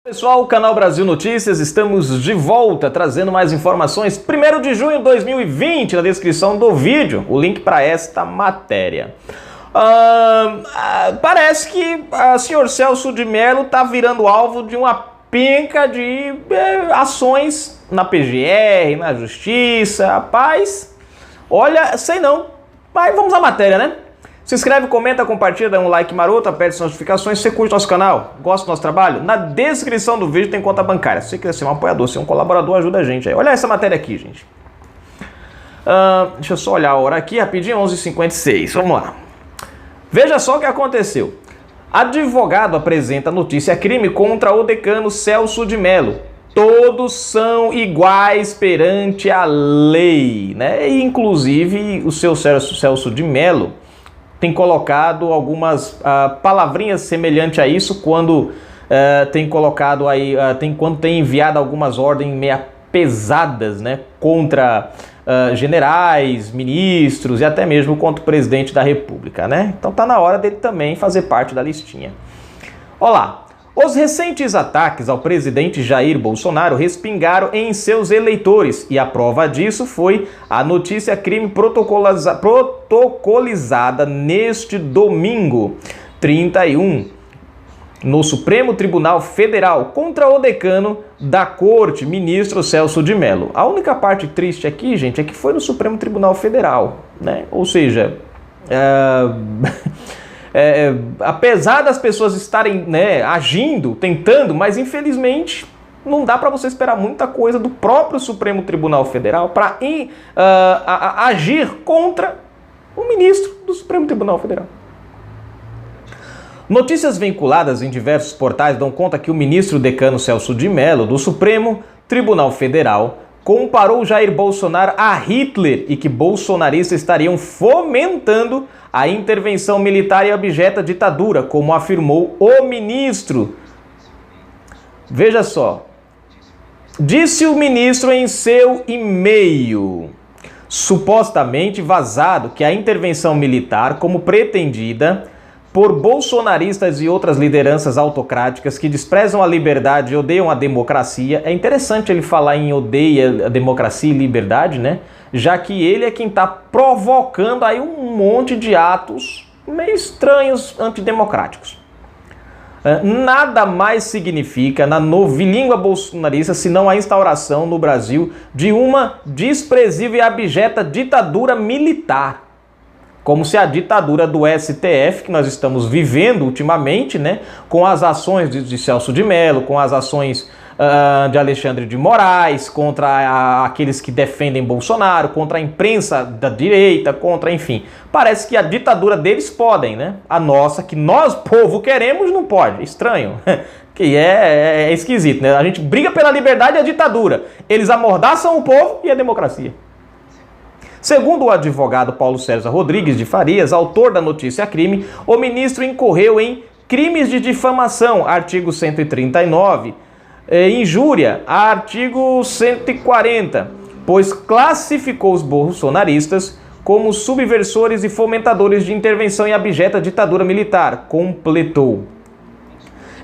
Pessoal, Canal Brasil Notícias, estamos de volta trazendo mais informações. 1º de junho de 2020, na descrição do vídeo, o link para esta matéria. Parece que o senhor Celso de Mello está virando alvo de uma penca de ações na PGR, na Justiça. Rapaz, olha, sei não, mas vamos à matéria, né? Se inscreve, comenta, compartilha, dá um like maroto, aperte as notificações. Se você curte nosso canal, gosta do nosso trabalho, na descrição do vídeo tem conta bancária. Se você quiser ser um apoiador, ser um colaborador, ajuda a gente aí. Olha essa matéria aqui, gente. Deixa eu só olhar a hora aqui, rapidinho, 11h56. Vamos lá. Veja só o que aconteceu. Advogado apresenta notícia-crime contra o decano Celso de Mello. Todos são iguais perante a lei, né? E, inclusive, o seu Celso de Mello tem colocado algumas palavrinhas semelhantes a isso quando tem colocado aí, quando tem enviado algumas ordens meia pesadas, né, contra generais, ministros e até mesmo contra o presidente da República, né? Então tá na hora dele também fazer parte da listinha. Olá. Os recentes ataques ao presidente Jair Bolsonaro respingaram em seus eleitores e a prova disso foi a notícia-crime protocolizada neste domingo, 31, no Supremo Tribunal Federal contra o decano da Corte, ministro Celso de Mello. A única parte triste aqui, gente, é que foi no Supremo Tribunal Federal, né? Ou seja, apesar das pessoas estarem, né, agindo, tentando, mas infelizmente não dá para você esperar muita coisa do próprio Supremo Tribunal Federal para agir contra o ministro do Supremo Tribunal Federal. Notícias vinculadas em diversos portais dão conta que o ministro decano Celso de Mello, do Supremo Tribunal Federal, comparou Jair Bolsonaro a Hitler e que bolsonaristas estariam fomentando a intervenção militar e abjeta ditadura, como afirmou o ministro. Veja só, disse o ministro em seu e-mail, supostamente vazado, que a intervenção militar, como pretendida por bolsonaristas e outras lideranças autocráticas que desprezam a liberdade e odeiam a democracia. É interessante ele falar em odeia a democracia e liberdade, né? Já que ele é quem está provocando aí um monte de atos meio estranhos, antidemocráticos. Nada mais significa na novilíngua bolsonarista senão a instauração no Brasil de uma desprezível e abjeta ditadura militar. Como se a ditadura do STF, que nós estamos vivendo ultimamente, né, com as ações de Celso de Mello, com as ações de Alexandre de Moraes, contra aqueles que defendem Bolsonaro, contra a imprensa da direita, contra, enfim. Parece que a ditadura deles podem, né? A nossa, que nós, povo, queremos, não pode. Estranho. Que é esquisito, né? A gente briga pela liberdade e a ditadura. Eles amordaçam o povo e a democracia. Segundo o advogado Paulo César Rodrigues de Farias, autor da notícia-crime, o ministro incorreu em crimes de difamação, artigo 139, injúria, artigo 140, pois classificou os bolsonaristas como subversores e fomentadores de intervenção em abjeta ditadura militar, completou.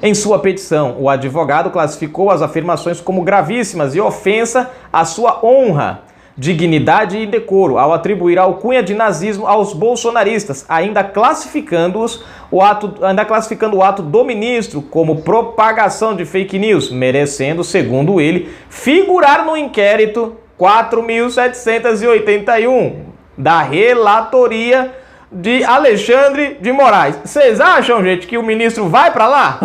Em sua petição, o advogado classificou as afirmações como gravíssimas e ofensa à sua honra, dignidade e decoro, ao atribuir a alcunha de nazismo aos bolsonaristas, ainda classificando o ato do ministro como propagação de fake news, merecendo, segundo ele, figurar no inquérito 4.781 da relatoria de Alexandre de Moraes. Vocês acham, gente, que o ministro vai para lá?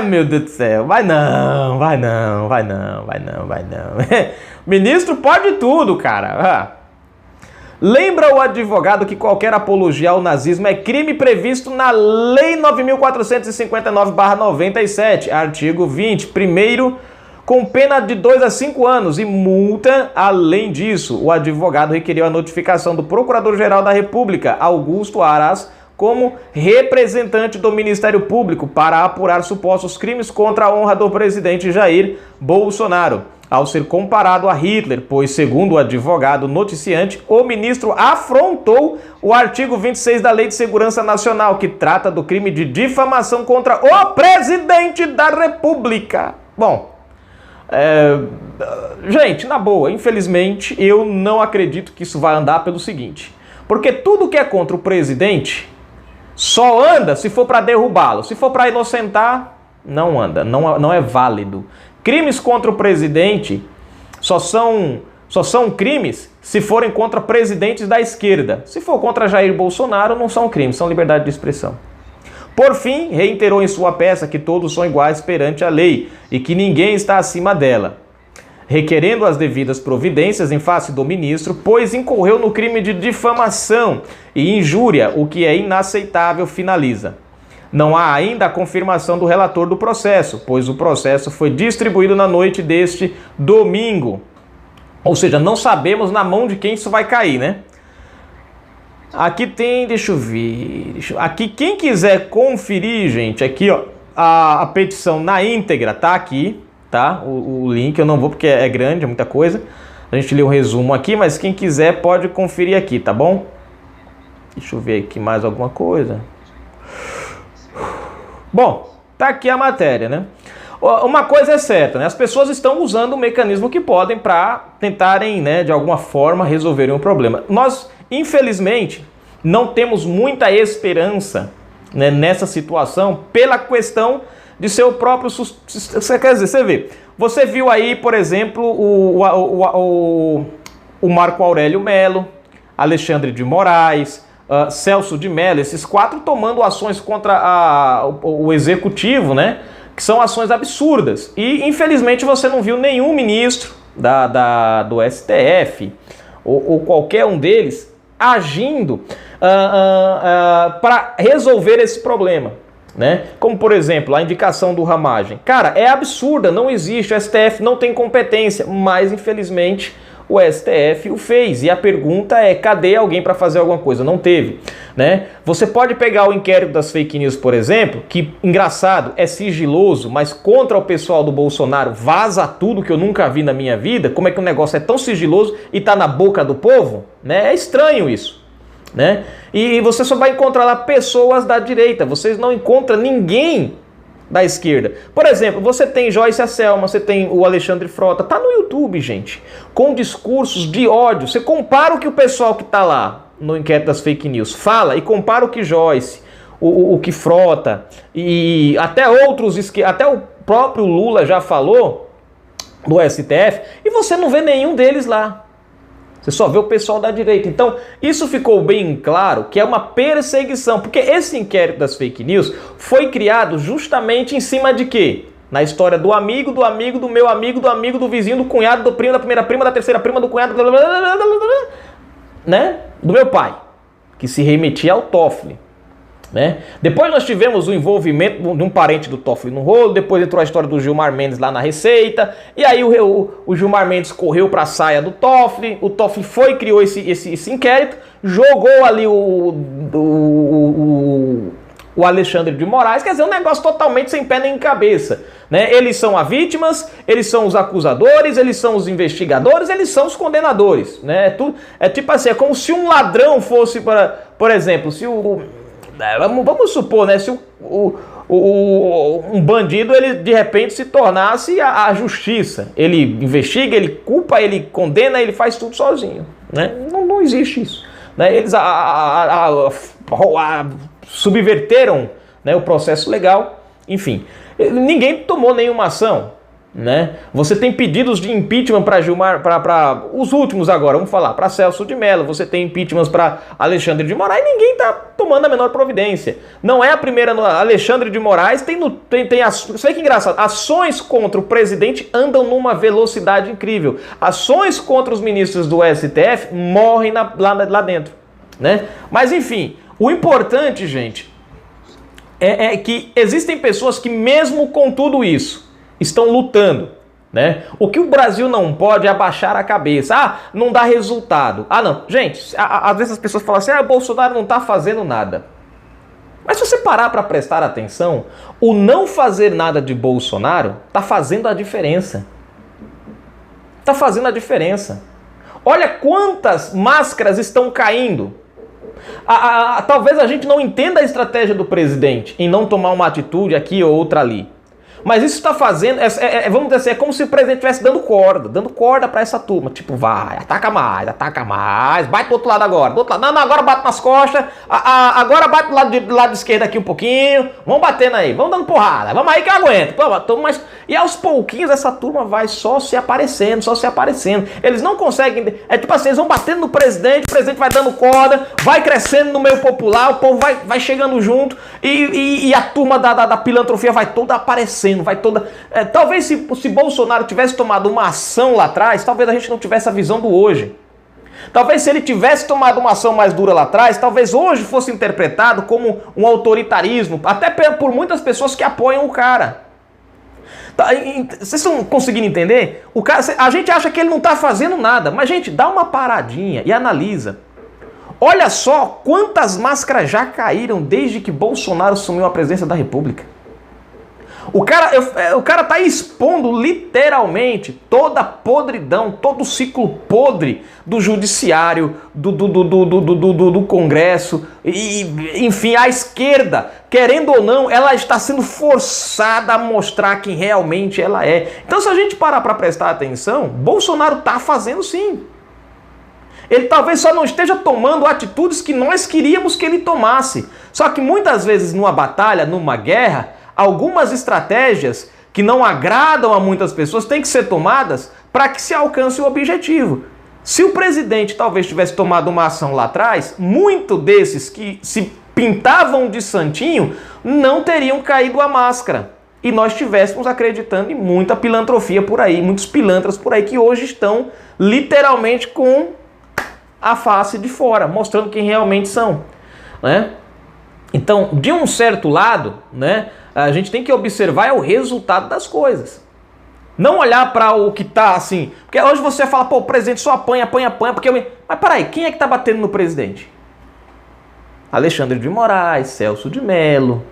Meu Deus do céu, vai não. Ministro pode tudo, cara. Lembra o advogado que qualquer apologia ao nazismo é crime previsto na Lei 9.459/97, artigo 20, primeiro, com pena de 2 a 5 anos e multa. Além disso, o advogado requeriu a notificação do Procurador-Geral da República, Augusto Aras, como representante do Ministério Público para apurar supostos crimes contra a honra do presidente Jair Bolsonaro. ao ser comparado a Hitler, pois, segundo o advogado noticiante, o ministro afrontou o artigo 26 da Lei de Segurança Nacional, que trata do crime de difamação contra o presidente da República. Bom, gente, na boa, infelizmente, eu não acredito que isso vai andar pelo seguinte, porque tudo que é contra o presidente só anda se for para derrubá-lo, se for para inocentar, não anda, não é válido. Crimes contra o presidente só são crimes se forem contra presidentes da esquerda. Se for contra Jair Bolsonaro, não são crimes, são liberdade de expressão. Por fim, reiterou em sua peça que todos são iguais perante a lei e que ninguém está acima dela, requerendo as devidas providências em face do ministro, pois incorreu no crime de difamação e injúria, o que é inaceitável, finaliza. Não há ainda a confirmação do relator do processo, pois o processo foi distribuído na noite deste domingo. Ou seja, não sabemos na mão de quem isso vai cair, né? Aqui tem, deixa eu ver, aqui quem quiser conferir, gente, aqui ó, a petição na íntegra tá aqui, tá? O link eu não vou porque é grande, é muita coisa. A gente lê um resumo aqui, mas quem quiser pode conferir aqui, tá bom? Deixa eu ver aqui mais alguma coisa. Bom, tá aqui a matéria, né? Uma coisa é certa, né? As pessoas estão usando o mecanismo que podem para tentarem, né, de alguma forma resolverem o problema. Nós, infelizmente, não temos muita esperança, né, nessa situação pela questão de seu próprio... Quer dizer, você vê, você viu aí, por exemplo, o Marco Aurélio Melo, Alexandre de Moraes, Celso de Mello, esses quatro tomando ações contra o executivo, né? Que são ações absurdas. E, infelizmente, você não viu nenhum ministro do STF ou qualquer um deles agindo para resolver esse problema, né? Como, por exemplo, a indicação do Ramagem. Cara, é absurda, não existe, o STF não tem competência, mas, infelizmente, o STF o fez. E a pergunta é, cadê alguém para fazer alguma coisa? Não teve, né? Você pode pegar o inquérito das fake news, por exemplo, que, engraçado, é sigiloso, mas contra o pessoal do Bolsonaro vaza tudo que eu nunca vi na minha vida. Como é que o negócio é tão sigiloso e tá na boca do povo? Né? É estranho isso, né? E você só vai encontrar lá pessoas da direita, vocês não encontram ninguém da esquerda. Por exemplo, você tem Joyce Aselma, você tem o Alexandre Frota, tá no YouTube, gente, com discursos de ódio. Você compara o que o pessoal que tá lá no inquérito das fake news fala e compara o que Joyce, o que Frota e até outros, até o próprio Lula já falou do STF, e você não vê nenhum deles lá. Você só vê o pessoal da direita. Então, isso ficou bem claro que é uma perseguição, porque esse inquérito das fake news foi criado justamente em cima de quê? Na história do amigo, do amigo, do meu amigo, do amigo, do vizinho, do cunhado, do primo, da primeira prima, da terceira prima, do cunhado, né? Do meu pai, que se remetia ao Toffoli. Né? Depois nós tivemos o envolvimento de um parente do Toffoli no rolo, depois entrou a história do Gilmar Mendes lá na Receita, e aí o Gilmar Mendes correu para a saia do Toffoli, o Toffoli foi e criou esse inquérito, jogou ali o Alexandre de Moraes, quer dizer, um negócio totalmente sem pé nem cabeça. Né? Eles são as vítimas, eles são os acusadores, eles são os investigadores, eles são os condenadores. Né? É tipo assim, é como se um ladrão fosse, por exemplo, se vamos supor, né, se um bandido, ele de repente se tornasse a justiça. Ele investiga, ele culpa, ele condena, ele faz tudo sozinho. Né? Não existe isso. Né? Eles subverteram, né, o processo legal, enfim. Ninguém tomou nenhuma ação. Né? Você tem pedidos de impeachment para Gilmar, para os últimos agora, vamos falar, para Celso de Mello, você tem impeachments para Alexandre de Moraes, e ninguém está tomando a menor providência. Não é a primeira, Alexandre de Moraes tem isso aí que é engraçado, ações contra o presidente andam numa velocidade incrível, ações contra os ministros do STF morrem lá dentro. Né? Mas enfim, o importante, gente, é que existem pessoas que mesmo com tudo isso, estão lutando, né? O que o Brasil não pode é abaixar a cabeça. Ah, não dá resultado. Ah, não. Gente, às vezes as pessoas falam assim, o Bolsonaro não está fazendo nada. Mas se você parar para prestar atenção, o não fazer nada de Bolsonaro está fazendo a diferença. Está fazendo a diferença. Olha quantas máscaras estão caindo. Talvez a gente não entenda a estratégia do presidente em não tomar uma atitude aqui ou outra ali. Mas isso está fazendo, vamos dizer assim, é como se o presidente estivesse dando corda para essa turma. Tipo, vai, ataca mais, bate do outro lado agora. Do outro lado, não, agora bate nas costas, agora bate do lado esquerdo aqui um pouquinho, vamos batendo aí, vamos dando porrada, vamos aí que eu aguento. Mas, e aos pouquinhos essa turma vai só se aparecendo. Eles não conseguem, é tipo assim, eles vão batendo no presidente, o presidente vai dando corda, vai crescendo no meio popular, o povo vai chegando junto e a turma da pilantrofia vai toda aparecendo. Talvez se Bolsonaro tivesse tomado uma ação lá atrás, talvez a gente não tivesse a visão do hoje. Talvez se ele tivesse tomado uma ação mais dura lá atrás, talvez hoje fosse interpretado como um autoritarismo, até por muitas pessoas que apoiam o cara. Vocês estão conseguindo entender? A gente acha que ele não está fazendo nada, mas gente, dá uma paradinha e analisa. Olha só quantas máscaras já caíram desde que Bolsonaro assumiu a presidência da República. O cara tá expondo literalmente toda a podridão, todo o ciclo podre do judiciário, do Congresso, e, enfim, a esquerda, querendo ou não, ela está sendo forçada a mostrar quem realmente ela é. Então, se a gente parar para prestar atenção, Bolsonaro tá fazendo sim. Ele talvez só não esteja tomando atitudes que nós queríamos que ele tomasse. Só que muitas vezes numa batalha, numa guerra, algumas estratégias que não agradam a muitas pessoas têm que ser tomadas para que se alcance o objetivo. Se o presidente talvez tivesse tomado uma ação lá atrás, muitos desses que se pintavam de santinho não teriam caído a máscara. E nós estivéssemos acreditando em muita pilantrofia por aí, muitos pilantras por aí que hoje estão literalmente com a face de fora, mostrando quem realmente são, né? Então, de um certo lado, né, a gente tem que observar o resultado das coisas. Não olhar para o que tá assim. Porque hoje você fala, pô, o presidente só apanha, porque Mas peraí, quem é que tá batendo no presidente? Alexandre de Moraes, Celso de Mello,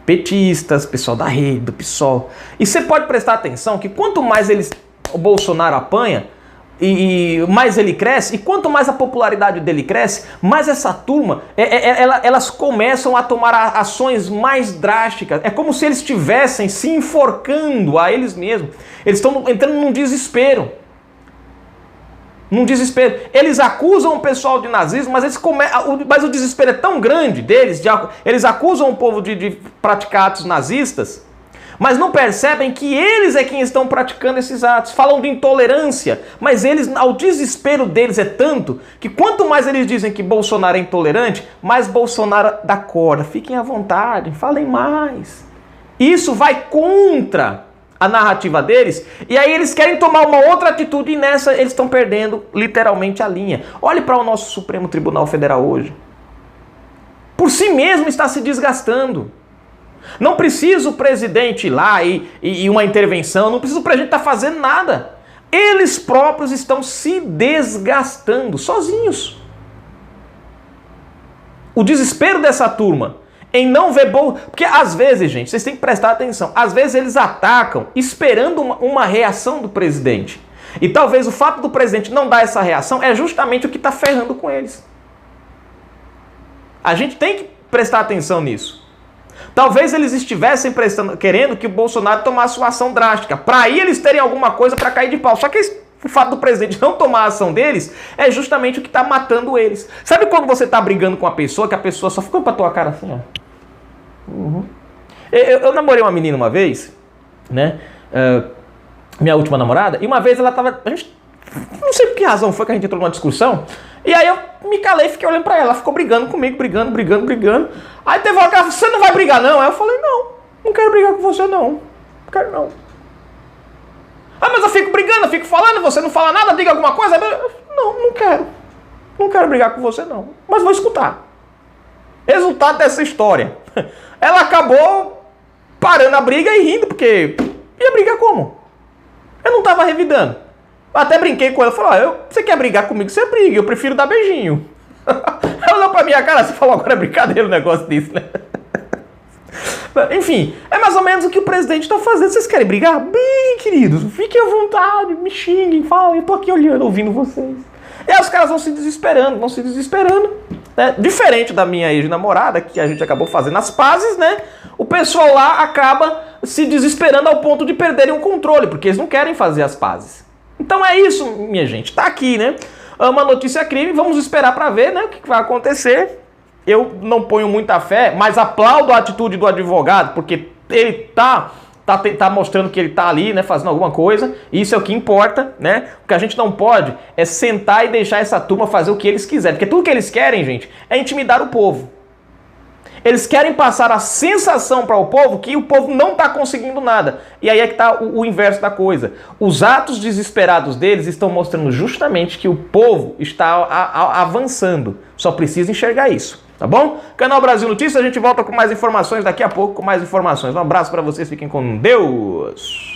petistas, pessoal da rede, do PSOL. E você pode prestar atenção que quanto mais o Bolsonaro apanha, e mais ele cresce, e quanto mais a popularidade dele cresce, mais essa turma, elas começam a tomar ações mais drásticas. É como se eles estivessem se enforcando a eles mesmos. Eles estão entrando num desespero. Eles acusam o pessoal de nazismo, mas o desespero é tão grande deles, eles acusam o povo de praticar atos nazistas, mas não percebem que eles é quem estão praticando esses atos. Falam de intolerância, mas o desespero deles é tanto que quanto mais eles dizem que Bolsonaro é intolerante, mais Bolsonaro dá corda. Fiquem à vontade, falem mais. Isso vai contra a narrativa deles, e aí eles querem tomar uma outra atitude e nessa eles estão perdendo literalmente a linha. Olhe para o nosso Supremo Tribunal Federal hoje. Por si mesmo está se desgastando. Não precisa o presidente ir lá e uma intervenção, não precisa o presidente estar fazendo nada. Eles próprios estão se desgastando, sozinhos. O desespero dessa turma em não ver porque às vezes, gente, vocês têm que prestar atenção, às vezes eles atacam esperando uma reação do presidente. E talvez o fato do presidente não dar essa reação é justamente o que está ferrando com eles. A gente tem que prestar atenção nisso. Talvez eles estivessem querendo que o Bolsonaro tomasse uma ação drástica, para aí eles terem alguma coisa para cair de pau. Só que o fato do presidente não tomar a ação deles é justamente o que está matando eles. Sabe quando você está brigando com a pessoa, que a pessoa só fica com a tua cara assim, ó? Uhum. Eu namorei uma menina uma vez, né? Minha última namorada, e uma vez ela tava... não sei por que razão foi que a gente entrou numa discussão, e aí eu me calei e fiquei olhando pra ela. Ela ficou brigando comigo, brigando. Aí teve uma hora que ela falou, você não vai brigar não? Aí eu falei, não quero brigar com você não quero não. Ah, mas eu fico brigando, eu fico falando, você não fala nada, diga alguma coisa. Não quero brigar com você não, mas vou escutar. Resultado dessa história, ela acabou parando a briga e rindo, porque ia brigar como? Eu não tava revidando. Até brinquei com ela, falei, você quer brigar comigo? Você briga, eu prefiro dar beijinho. Ela olhou pra minha cara e falou, agora é brincadeira o negócio disso, né? Enfim, é mais ou menos o que o presidente está fazendo. Vocês querem brigar? Bem, queridos, fiquem à vontade, me xinguem, falem, eu tô aqui olhando, ouvindo vocês. E aí os caras vão se desesperando, né? Diferente da minha ex-namorada, que a gente acabou fazendo as pazes, né? O pessoal lá acaba se desesperando ao ponto de perderem o controle, porque eles não querem fazer as pazes. Então é isso, minha gente, tá aqui, né? Uma notícia crime, vamos esperar para ver, né, o que vai acontecer. Eu não ponho muita fé, mas aplaudo a atitude do advogado, porque ele tá mostrando que ele tá ali, né, fazendo alguma coisa, e isso é o que importa, né? O que a gente não pode é sentar e deixar essa turma fazer o que eles quiserem, porque tudo que eles querem, gente, é intimidar o povo. Eles querem passar a sensação para o povo que o povo não está conseguindo nada. E aí é que está o inverso da coisa. Os atos desesperados deles estão mostrando justamente que o povo está avançando. Só precisa enxergar isso, tá bom? Canal Brasil Notícias, a gente volta com mais informações daqui a pouco, com mais informações. Um abraço para vocês, fiquem com Deus!